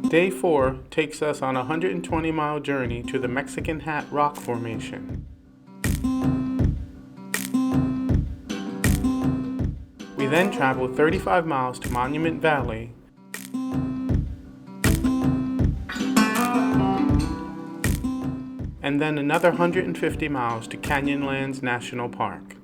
Day 4 takes us on a 120-mile journey to the Mexican Hat Rock Formation. We then travel 35 miles to Monument Valley, and then another 150 miles to Canyonlands National Park.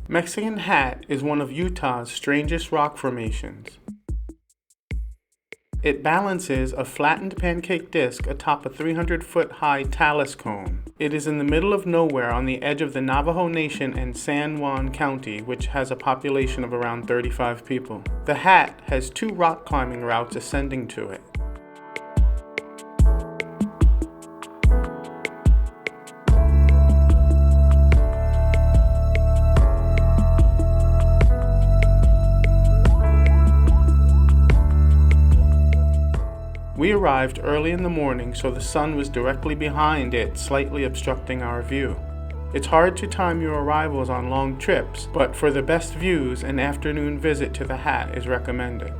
Mexican Hat is one of Utah's strangest rock formations. It balances a flattened pancake disc atop a 300-foot-high talus cone. It is in the middle of nowhere on the edge of the Navajo Nation and San Juan County, which has a population of around 35 people. The Hat has 2 rock climbing routes ascending to it. We arrived early in the morning, so the sun was directly behind it, slightly obstructing our view. It's hard to time your arrivals on long trips, but for the best views, an afternoon visit to the Hat is recommended.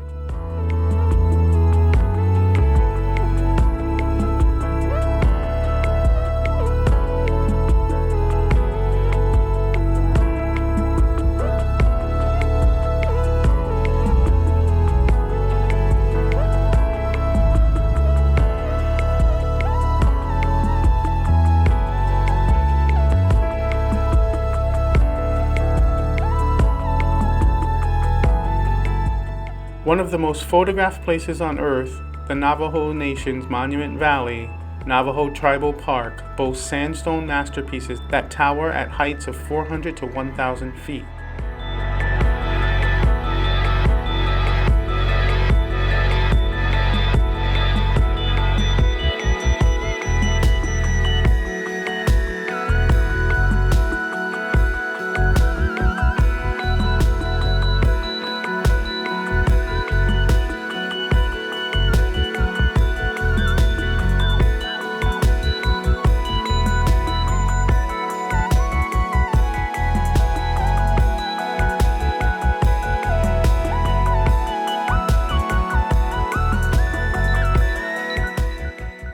One of the most photographed places on Earth, the Navajo Nation's Monument Valley, Navajo Tribal Park, boasts sandstone masterpieces that tower at heights of 400 to 1,000 feet.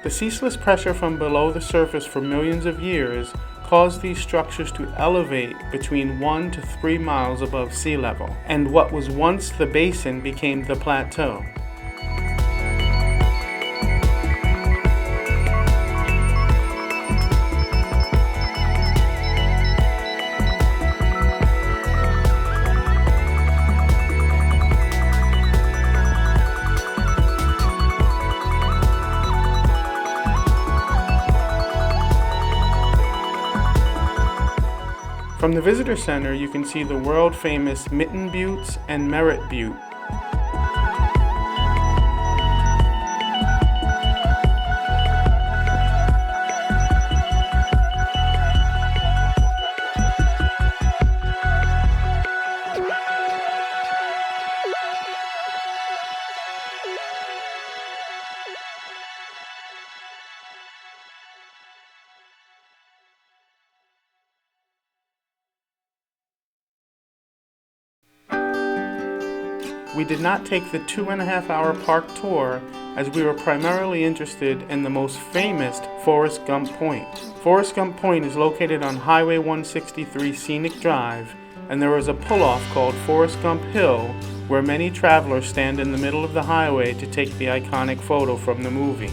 The ceaseless pressure from below the surface for millions of years caused these structures to elevate between 1 to 3 miles above sea level, and what was once the basin became the plateau. From the visitor center, you can see the world-famous Mitten Buttes and Merrick Butte. We did not take the 2.5-hour park tour as we were primarily interested in the most famous Forrest Gump Point. Forrest Gump Point is located on Highway 163 Scenic Drive, and there is a pull-off called Forrest Gump Hill where many travelers stand in the middle of the highway to take the iconic photo from the movie.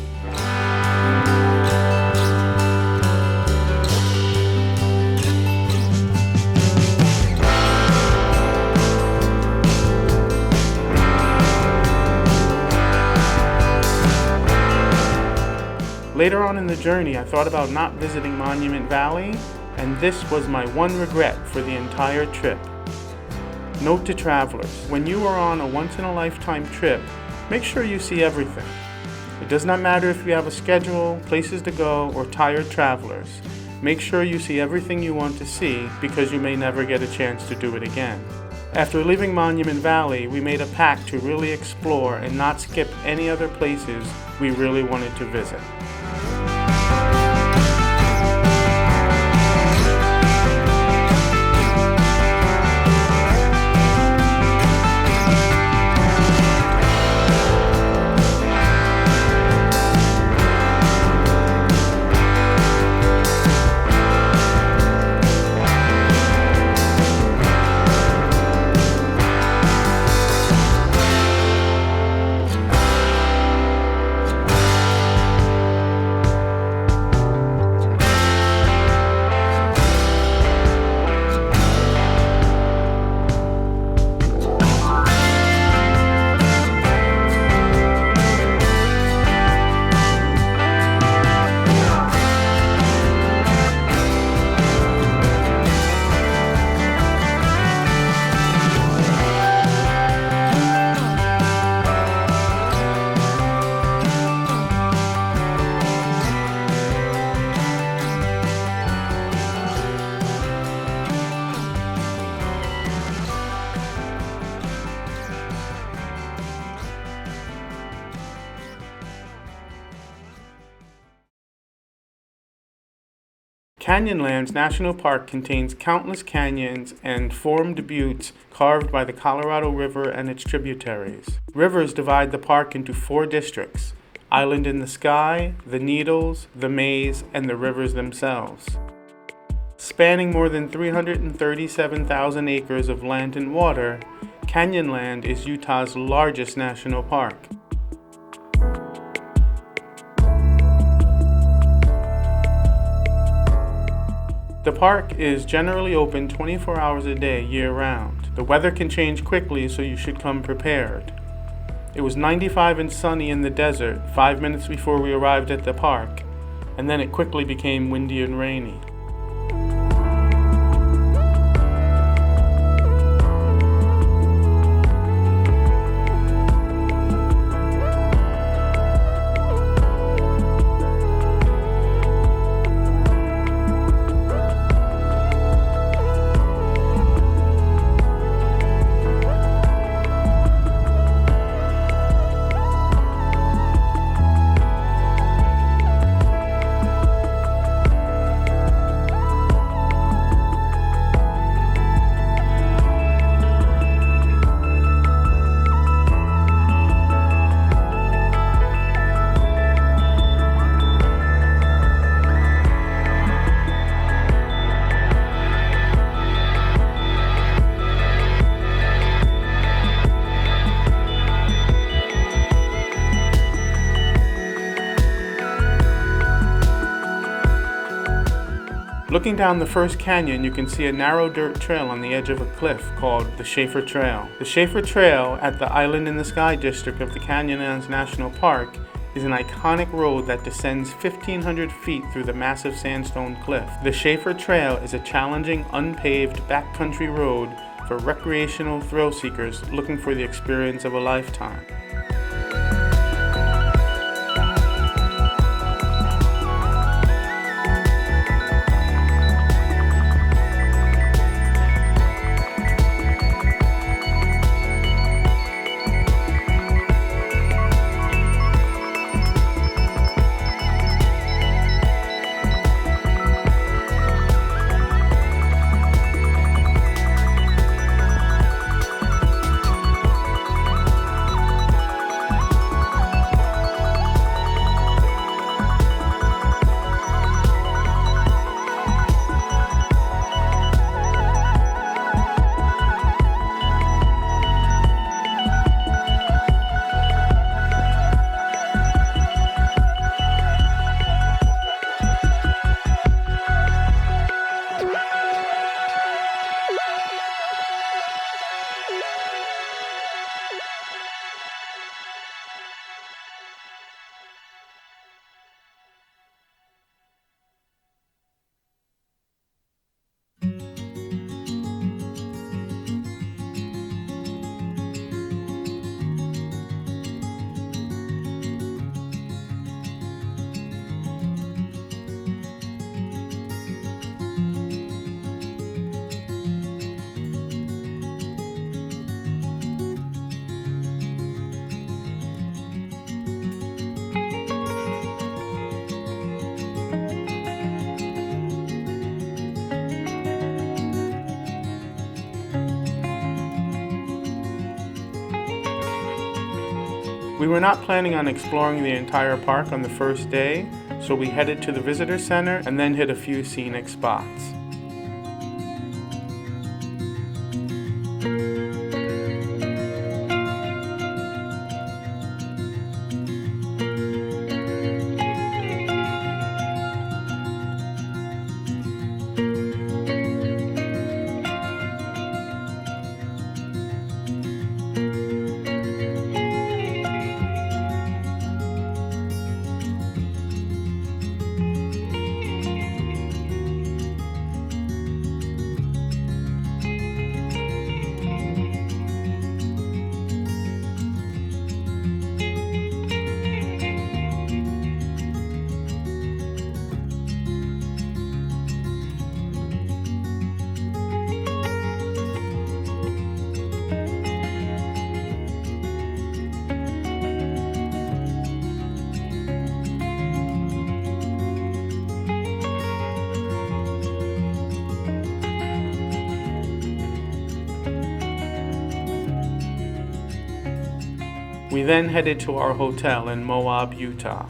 Later on in the journey, I thought about not visiting Monument Valley, and this was my one regret for the entire trip. Note to travelers, when you are on a once-in-a-lifetime trip, make sure you see everything. It does not matter if you have a schedule, places to go, or tired travelers. Make sure you see everything you want to see because you may never get a chance to do it again. After leaving Monument Valley, we made a pact to really explore and not skip any other places we really wanted to visit. Canyonlands National Park contains countless canyons and formed buttes carved by the Colorado River and its tributaries. Rivers divide the park into 4 districts: Island in the Sky, the Needles, the Maze, and the rivers themselves. Spanning more than 337,000 acres of land and water, Canyonland is Utah's largest national park. The park is generally open 24 hours a day year-round. The weather can change quickly, so you should come prepared. It was 95 and sunny in the desert 5 minutes before we arrived at the park, and then it quickly became windy and rainy. Looking down the first canyon, you can see a narrow dirt trail on the edge of a cliff called the Schaefer Trail. The Schaefer Trail at the Island in the Sky district of the Canyonlands National Park is an iconic road that descends 1,500 feet through the massive sandstone cliff. The Schaefer Trail is a challenging, unpaved backcountry road for recreational thrill seekers looking for the experience of a lifetime. We were not planning on exploring the entire park on the first day, so we headed to the visitor center and then hit a few scenic spots. We then headed to our hotel in Moab, Utah.